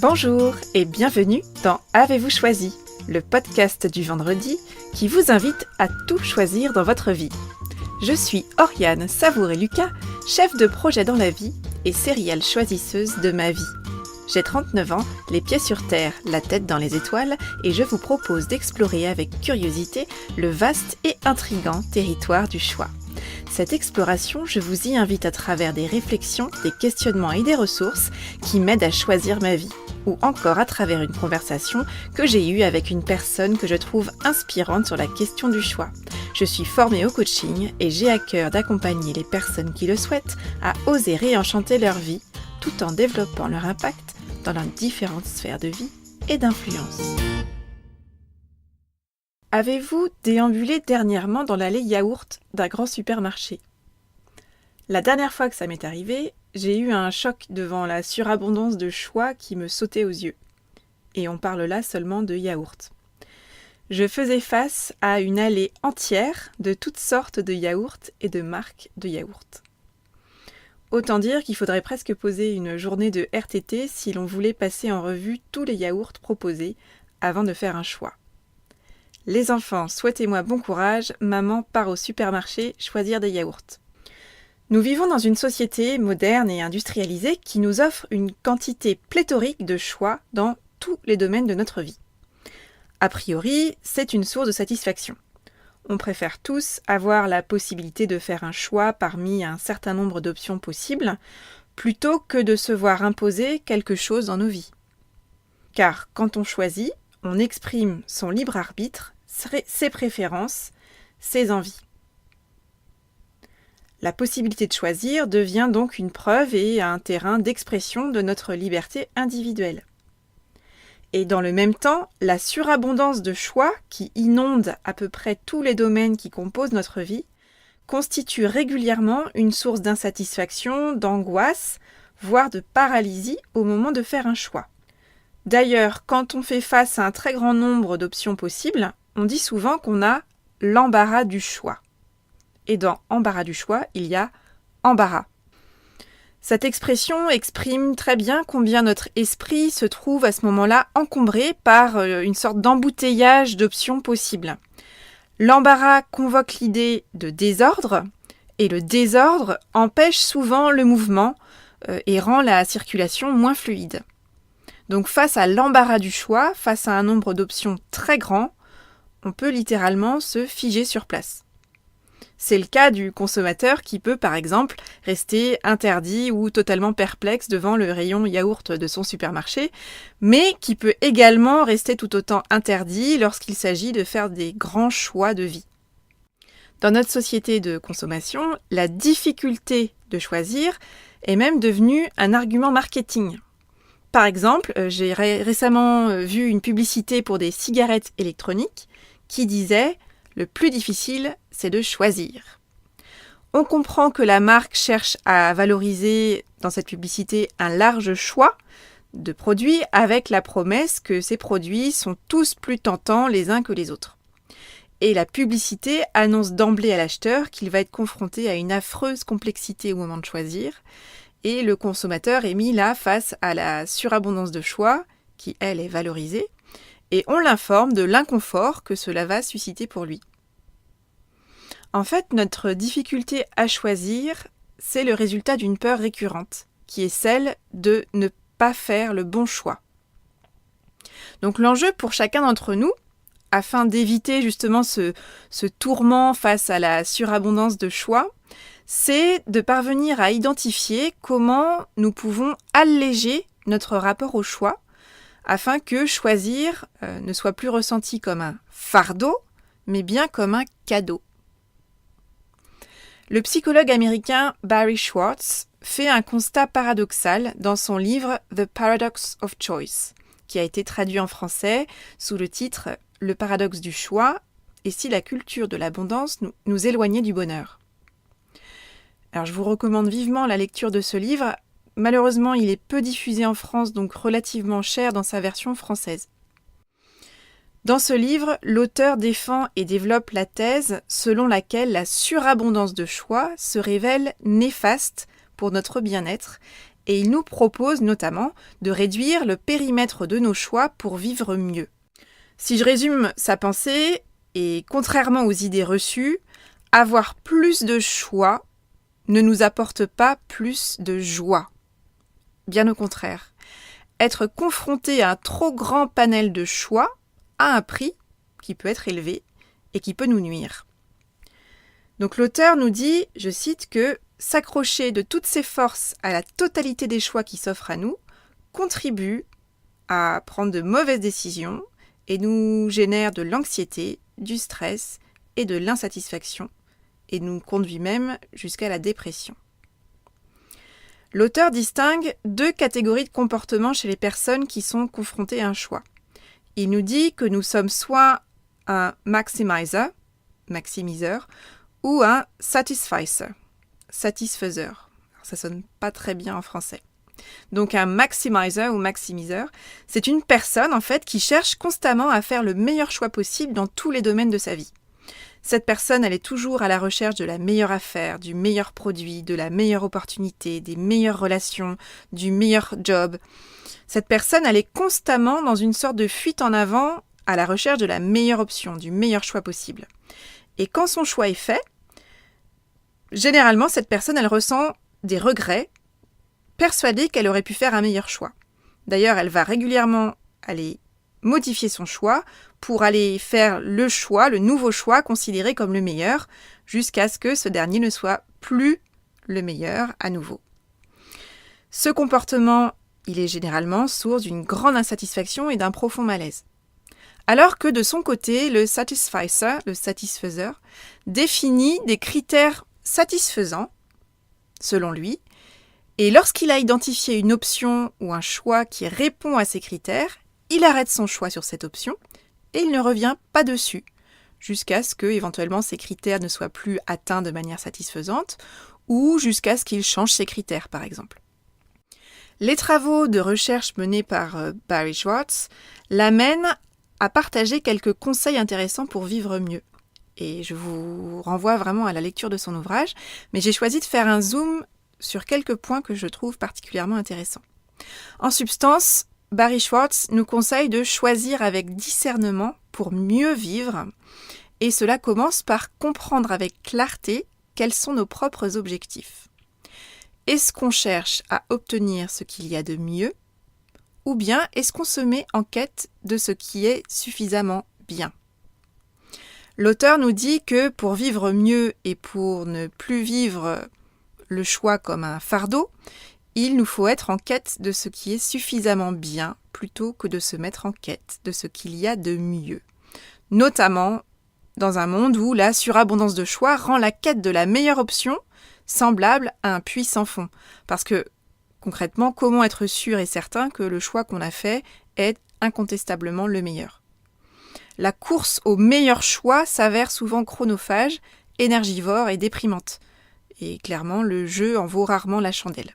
Bonjour et bienvenue dans Avez-vous choisi, le podcast du vendredi qui vous invite à tout choisir dans votre vie. Je suis Oriane Savouré-Lucas, chef de projet dans la vie et serial choisisseuse de ma vie. J'ai 39 ans, les pieds sur terre, la tête dans les étoiles et je vous propose d'explorer avec curiosité le vaste et intrigant territoire du choix. Cette exploration, je vous y invite à travers des réflexions, des questionnements et des ressources qui m'aident à choisir ma vie, ou encore à travers une conversation que j'ai eue avec une personne que je trouve inspirante sur la question du choix. Je suis formée au coaching et j'ai à cœur d'accompagner les personnes qui le souhaitent à oser réenchanter leur vie, tout en développant leur impact dans leurs différentes sphères de vie et d'influence. Avez-vous déambulé dernièrement dans l'allée yaourt d'un grand supermarché ? La dernière fois que ça m'est arrivé, j'ai eu un choc devant la surabondance de choix qui me sautait aux yeux. Et on parle là seulement de yaourt. Je faisais face à une allée entière de toutes sortes de yaourts et de marques de yaourt. Autant dire qu'il faudrait presque poser une journée de RTT si l'on voulait passer en revue tous les yaourts proposés avant de faire un choix. Les enfants, souhaitez-moi bon courage, maman part au supermarché choisir des yaourts. Nous vivons dans une société moderne et industrialisée qui nous offre une quantité pléthorique de choix dans tous les domaines de notre vie. A priori, c'est une source de satisfaction. On préfère tous avoir la possibilité de faire un choix parmi un certain nombre d'options possibles, plutôt que de se voir imposer quelque chose dans nos vies. Car quand on choisit, on exprime son libre arbitre, ses préférences, ses envies. La possibilité de choisir devient donc une preuve et un terrain d'expression de notre liberté individuelle. Et dans le même temps, la surabondance de choix qui inonde à peu près tous les domaines qui composent notre vie constitue régulièrement une source d'insatisfaction, d'angoisse, voire de paralysie au moment de faire un choix. D'ailleurs, quand on fait face à un très grand nombre d'options possibles, on dit souvent qu'on a l'embarras du choix. Et dans embarras du choix, il y a embarras. Cette expression exprime très bien combien notre esprit se trouve à ce moment-là encombré par une sorte d'embouteillage d'options possibles. L'embarras convoque l'idée de désordre, et le désordre empêche souvent le mouvement et rend la circulation moins fluide. Donc face à l'embarras du choix, face à un nombre d'options très grand, on peut littéralement se figer sur place. C'est le cas du consommateur qui peut par exemple rester interdit ou totalement perplexe devant le rayon yaourt de son supermarché, mais qui peut également rester tout autant interdit lorsqu'il s'agit de faire des grands choix de vie. Dans notre société de consommation, la difficulté de choisir est même devenue un argument marketing. Par exemple, j'ai récemment vu une publicité pour des cigarettes électroniques qui disait « Le plus difficile, c'est de choisir ». On comprend que la marque cherche à valoriser dans cette publicité un large choix de produits avec la promesse que ces produits sont tous plus tentants les uns que les autres. Et la publicité annonce d'emblée à l'acheteur qu'il va être confronté à une affreuse complexité au moment de choisir. Et le consommateur est mis là face à la surabondance de choix, qui elle est valorisée, et on l'informe de l'inconfort que cela va susciter pour lui. En fait, notre difficulté à choisir, c'est le résultat d'une peur récurrente, qui est celle de ne pas faire le bon choix. Donc l'enjeu pour chacun d'entre nous, afin d'éviter justement ce tourment face à la surabondance de choix, c'est de parvenir à identifier comment nous pouvons alléger notre rapport au choix afin que choisir ne soit plus ressenti comme un fardeau, mais bien comme un cadeau. Le psychologue américain Barry Schwartz fait un constat paradoxal dans son livre The Paradox of Choice, qui a été traduit en français sous le titre Le paradoxe du choix et si la culture de l'abondance nous éloignait du bonheur. Alors je vous recommande vivement la lecture de ce livre. Malheureusement, il est peu diffusé en France, donc relativement cher dans sa version française. Dans ce livre, l'auteur défend et développe la thèse selon laquelle la surabondance de choix se révèle néfaste pour notre bien-être, et il nous propose notamment de réduire le périmètre de nos choix pour vivre mieux. Si je résume sa pensée, et contrairement aux idées reçues, avoir plus de choix ne nous apporte pas plus de joie. Bien au contraire. Être confronté à un trop grand panel de choix a un prix qui peut être élevé et qui peut nous nuire. Donc l'auteur nous dit, je cite, que s'accrocher de toutes ses forces à la totalité des choix qui s'offrent à nous contribue à prendre de mauvaises décisions et nous génère de l'anxiété, du stress et de l'insatisfaction et nous conduit même jusqu'à la dépression. L'auteur distingue deux catégories de comportements chez les personnes qui sont confrontées à un choix. Il nous dit que nous sommes soit un maximiseur, ou un satisficer, satisfaiseur. Alors, ça sonne pas très bien en français. Donc un maximizer ou maximiseur, c'est une personne en fait qui cherche constamment à faire le meilleur choix possible dans tous les domaines de sa vie. Cette personne, elle est toujours à la recherche de la meilleure affaire, du meilleur produit, de la meilleure opportunité, des meilleures relations, du meilleur job. Cette personne, elle est constamment dans une sorte de fuite en avant à la recherche de la meilleure option, du meilleur choix possible. Et quand son choix est fait, généralement, cette personne, elle ressent des regrets, persuadée qu'elle aurait pu faire un meilleur choix. D'ailleurs, elle va régulièrement aller modifier son choix pour aller faire le choix, le nouveau choix considéré comme le meilleur, jusqu'à ce que ce dernier ne soit plus le meilleur à nouveau. Ce comportement, il est généralement source d'une grande insatisfaction et d'un profond malaise. Alors que de son côté, le satisficer, le satisfaiseur, définit des critères satisfaisants, selon lui, et lorsqu'il a identifié une option ou un choix qui répond à ces critères, il arrête son choix sur cette option et il ne revient pas dessus, jusqu'à ce que éventuellement ces critères ne soient plus atteints de manière satisfaisante ou jusqu'à ce qu'il change ses critères, par exemple. Les travaux de recherche menés par Barry Schwartz l'amènent à partager quelques conseils intéressants pour vivre mieux. Et je vous renvoie vraiment à la lecture de son ouvrage, mais j'ai choisi de faire un zoom sur quelques points que je trouve particulièrement intéressants. En substance, Barry Schwartz nous conseille de choisir avec discernement pour mieux vivre, et cela commence par comprendre avec clarté quels sont nos propres objectifs. Est-ce qu'on cherche à obtenir ce qu'il y a de mieux, ou bien est-ce qu'on se met en quête de ce qui est suffisamment bien ? L'auteur nous dit que pour vivre mieux et pour ne plus vivre le choix comme un fardeau, il nous faut être en quête de ce qui est suffisamment bien plutôt que de se mettre en quête de ce qu'il y a de mieux. Notamment dans un monde où la surabondance de choix rend la quête de la meilleure option semblable à un puits sans fond. Parce que concrètement, comment être sûr et certain que le choix qu'on a fait est incontestablement le meilleur ? La course au meilleur choix s'avère souvent chronophage, énergivore et déprimante. Et clairement, le jeu en vaut rarement la chandelle.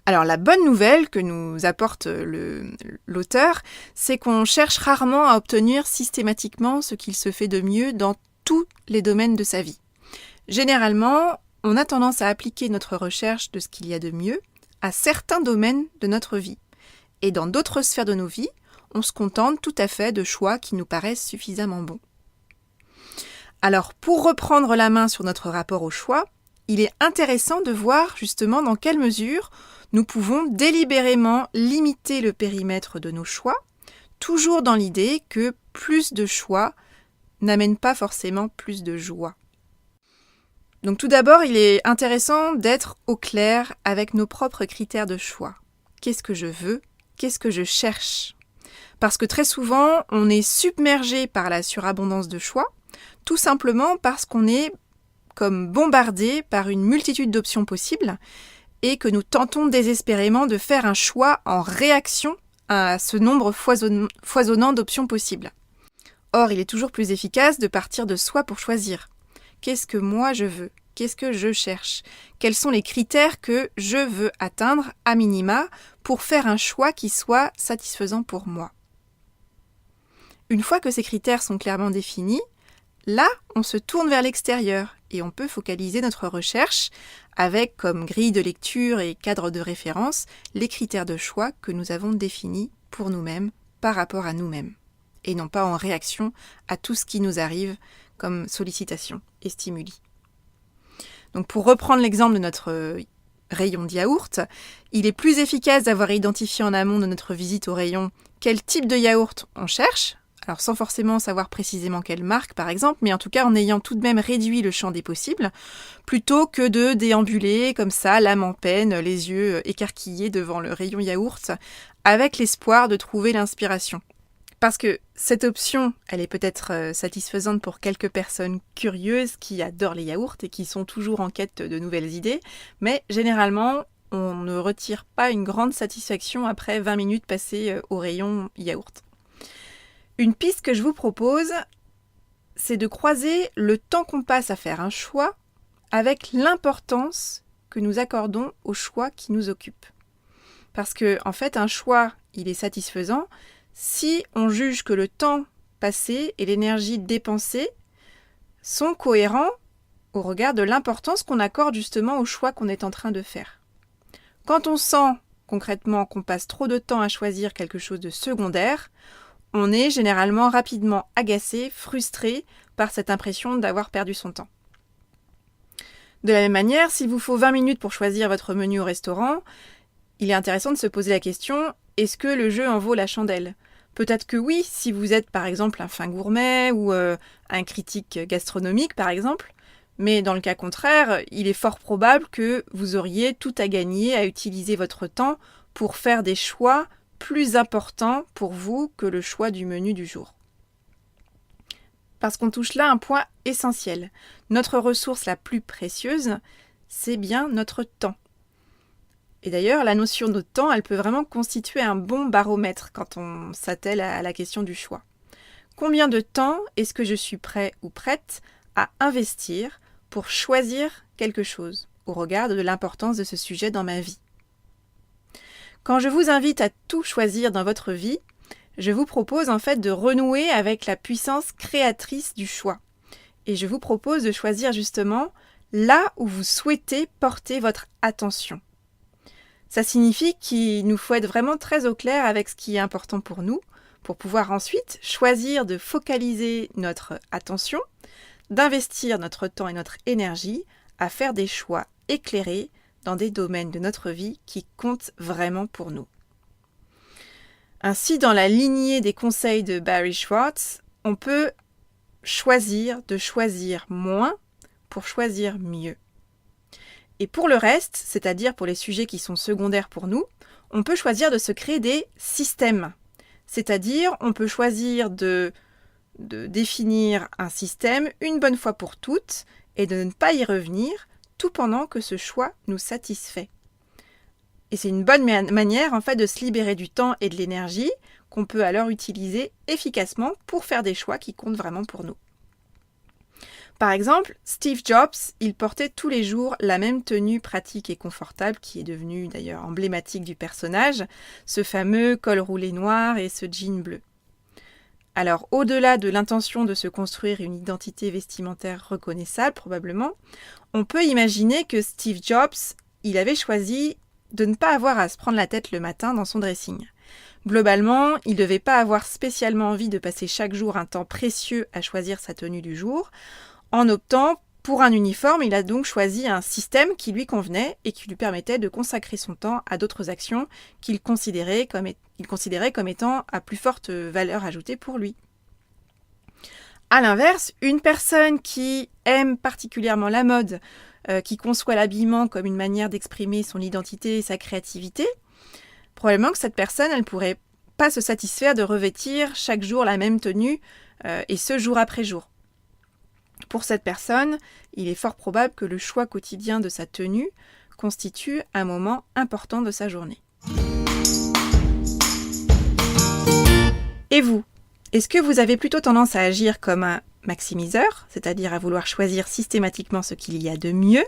Alors la bonne nouvelle que nous apporte l'auteur, c'est qu'on cherche rarement à obtenir systématiquement ce qu'il se fait de mieux dans tous les domaines de sa vie. Généralement, on a tendance à appliquer notre recherche de ce qu'il y a de mieux à certains domaines de notre vie. Et dans d'autres sphères de nos vies, on se contente tout à fait de choix qui nous paraissent suffisamment bons. Alors, pour reprendre la main sur notre rapport au choix, il est intéressant de voir justement dans quelle mesure nous pouvons délibérément limiter le périmètre de nos choix, toujours dans l'idée que plus de choix n'amène pas forcément plus de joie. Donc tout d'abord, il est intéressant d'être au clair avec nos propres critères de choix. Qu'est-ce que je veux ? Qu'est-ce que je cherche ? Parce que très souvent, on est submergé par la surabondance de choix, tout simplement parce qu'on est comme bombardé par une multitude d'options possibles et que nous tentons désespérément de faire un choix en réaction à ce nombre foisonnant d'options possibles. Or, il est toujours plus efficace de partir de soi pour choisir. Qu'est-ce que moi je veux ? Qu'est-ce que je cherche ? Quels sont les critères que je veux atteindre à minima pour faire un choix qui soit satisfaisant pour moi ? Une fois que ces critères sont clairement définis, là, on se tourne vers l'extérieur et on peut focaliser notre recherche avec comme grille de lecture et cadre de référence les critères de choix que nous avons définis pour nous-mêmes par rapport à nous-mêmes, et non pas en réaction à tout ce qui nous arrive comme sollicitation et stimuli. Donc pour reprendre l'exemple de notre rayon de yaourt, il est plus efficace d'avoir identifié en amont de notre visite au rayon quel type de yaourt on cherche, alors sans forcément savoir précisément quelle marque par exemple, mais en tout cas en ayant tout de même réduit le champ des possibles, plutôt que de déambuler comme ça, l'âme en peine, les yeux écarquillés devant le rayon yaourt, avec l'espoir de trouver l'inspiration. Parce que cette option, elle est peut-être satisfaisante pour quelques personnes curieuses qui adorent les yaourts et qui sont toujours en quête de nouvelles idées, mais généralement, on ne retire pas une grande satisfaction après 20 minutes passées au rayon yaourt. Une piste que je vous propose, c'est de croiser le temps qu'on passe à faire un choix avec l'importance que nous accordons au choix qui nous occupe. Parce que, en fait, un choix, il est satisfaisant si on juge que le temps passé et l'énergie dépensée sont cohérents au regard de l'importance qu'on accorde justement au choix qu'on est en train de faire. Quand on sent concrètement qu'on passe trop de temps à choisir quelque chose de secondaire, on est généralement rapidement agacé, frustré par cette impression d'avoir perdu son temps. De la même manière, s'il vous faut 20 minutes pour choisir votre menu au restaurant, il est intéressant de se poser la question, est-ce que le jeu en vaut la chandelle ? Peut-être que oui, si vous êtes par exemple un fin gourmet ou un critique gastronomique par exemple, mais dans le cas contraire, il est fort probable que vous auriez tout à gagner à utiliser votre temps pour faire des choix plus importants pour vous que le choix du menu du jour. Parce qu'on touche là un point essentiel. Notre ressource la plus précieuse, c'est bien notre temps. Et d'ailleurs, la notion de temps, elle peut vraiment constituer un bon baromètre quand on s'attelle à la question du choix. Combien de temps est-ce que je suis prêt ou prête à investir pour choisir quelque chose, au regard de l'importance de ce sujet dans ma vie ? Quand je vous invite à tout choisir dans votre vie, je vous propose en fait de renouer avec la puissance créatrice du choix. Et je vous propose de choisir justement là où vous souhaitez porter votre attention. Ça signifie qu'il nous faut être vraiment très au clair avec ce qui est important pour nous, pour pouvoir ensuite choisir de focaliser notre attention, d'investir notre temps et notre énergie à faire des choix éclairés dans des domaines de notre vie qui comptent vraiment pour nous. Ainsi, dans la lignée des conseils de Barry Schwartz, on peut choisir de choisir moins pour choisir mieux. Et pour le reste, c'est-à-dire pour les sujets qui sont secondaires pour nous, on peut choisir de se créer des systèmes. C'est-à-dire, on peut choisir de définir un système une bonne fois pour toutes et de ne pas y revenir, tout pendant que ce choix nous satisfait. Et c'est une bonne manière en fait de se libérer du temps et de l'énergie qu'on peut alors utiliser efficacement pour faire des choix qui comptent vraiment pour nous. Par exemple, Steve Jobs, il portait tous les jours la même tenue pratique et confortable qui est devenue d'ailleurs emblématique du personnage, ce fameux col roulé noir et ce jean bleu. Alors, au-delà de l'intention de se construire une identité vestimentaire reconnaissable, probablement, on peut imaginer que Steve Jobs, il avait choisi de ne pas avoir à se prendre la tête le matin dans son dressing. Globalement, il ne devait pas avoir spécialement envie de passer chaque jour un temps précieux à choisir sa tenue du jour. En optant pour un uniforme, il a donc choisi un système qui lui convenait et qui lui permettait de consacrer son temps à d'autres actions qu'il considérait comme étant à plus forte valeur ajoutée pour lui. A l'inverse, une personne qui aime particulièrement la mode, qui conçoit l'habillement comme une manière d'exprimer son identité et sa créativité, probablement que cette personne, elle ne pourrait pas se satisfaire de revêtir chaque jour la même tenue, et ce jour après jour. Pour cette personne, il est fort probable que le choix quotidien de sa tenue constitue un moment important de sa journée. Et vous, est-ce que vous avez plutôt tendance à agir comme un maximiseur, c'est-à-dire à vouloir choisir systématiquement ce qu'il y a de mieux,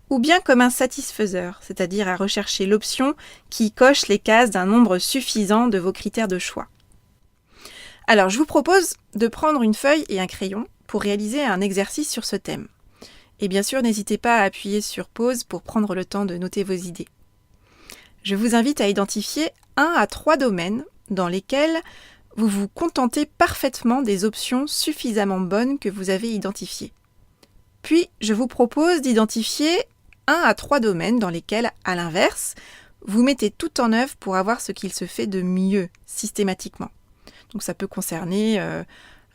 ou bien comme un satisfaiseur, c'est-à-dire à rechercher l'option qui coche les cases d'un nombre suffisant de vos critères de choix ? Alors, je vous propose de prendre une feuille et un crayon pour réaliser un exercice sur ce thème. Et bien sûr, n'hésitez pas à appuyer sur pause pour prendre le temps de noter vos idées. Je vous invite à identifier 1 à 3 domaines dans lesquels vous vous contentez parfaitement des options suffisamment bonnes que vous avez identifiées. Puis, je vous propose d'identifier 1 à 3 domaines dans lesquels, à l'inverse, vous mettez tout en œuvre pour avoir ce qu'il se fait de mieux, systématiquement. Donc ça peut concerner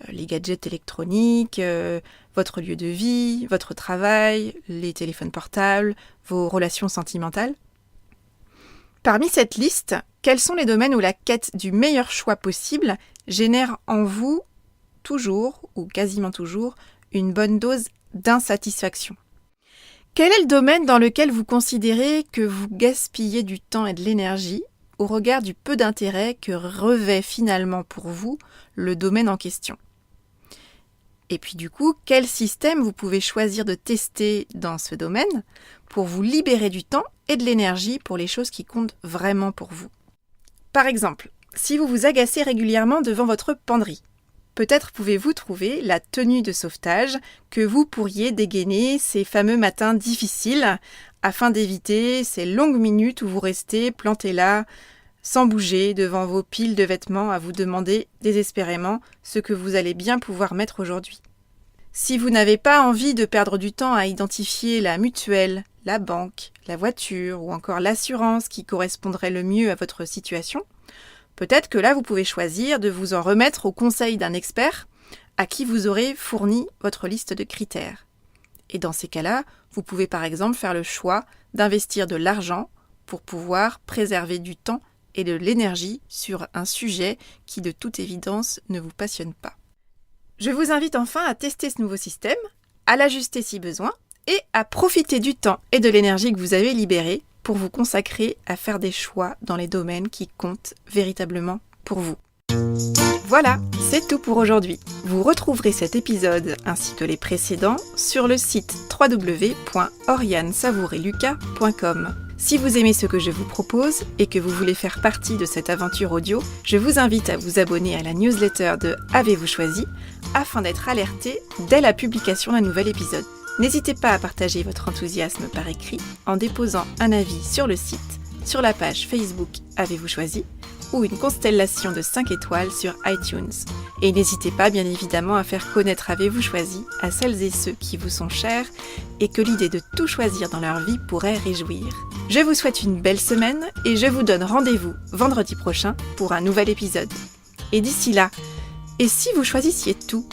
les gadgets électroniques, votre lieu de vie, votre travail, les téléphones portables, vos relations sentimentales. Parmi cette liste, quels sont les domaines où la quête du meilleur choix possible génère en vous, toujours ou quasiment toujours, une bonne dose d'insatisfaction? Quel est le domaine dans lequel vous considérez que vous gaspillez du temps et de l'énergie au regard du peu d'intérêt que revêt finalement pour vous le domaine en question? Et puis du coup, quel système vous pouvez choisir de tester dans ce domaine pour vous libérer du temps et de l'énergie pour les choses qui comptent vraiment pour vous? Par exemple, si vous vous agacez régulièrement devant votre penderie, peut-être pouvez-vous trouver la tenue de sauvetage que vous pourriez dégainer ces fameux matins difficiles afin d'éviter ces longues minutes où vous restez planté là, sans bouger devant vos piles de vêtements à vous demander désespérément ce que vous allez bien pouvoir mettre aujourd'hui. Si vous n'avez pas envie de perdre du temps à identifier la mutuelle, la banque, la voiture ou encore l'assurance qui correspondrait le mieux à votre situation, peut-être que là vous pouvez choisir de vous en remettre au conseil d'un expert à qui vous aurez fourni votre liste de critères. Et dans ces cas-là, vous pouvez par exemple faire le choix d'investir de l'argent pour pouvoir préserver du temps et de l'énergie sur un sujet qui de toute évidence ne vous passionne pas. Je vous invite enfin à tester ce nouveau système, à l'ajuster si besoin et à profiter du temps et de l'énergie que vous avez libéré pour vous consacrer à faire des choix dans les domaines qui comptent véritablement pour vous. Voilà, c'est tout pour aujourd'hui. Vous retrouverez cet épisode ainsi que les précédents sur le site www.oriansavoureluca.com. Si vous aimez ce que je vous propose et que vous voulez faire partie de cette aventure audio, je vous invite à vous abonner à la newsletter de Avez-vous choisi afin d'être alerté dès la publication d'un nouvel épisode. N'hésitez pas à partager votre enthousiasme par écrit en déposant un avis sur le site, sur la page Facebook Avez-vous choisi ou une constellation de 5 étoiles sur iTunes. Et n'hésitez pas bien évidemment à faire connaître Avez-vous choisi à celles et ceux qui vous sont chers et que l'idée de tout choisir dans leur vie pourrait réjouir. Je vous souhaite une belle semaine et je vous donne rendez-vous vendredi prochain pour un nouvel épisode. Et d'ici là, et si vous choisissiez tout ?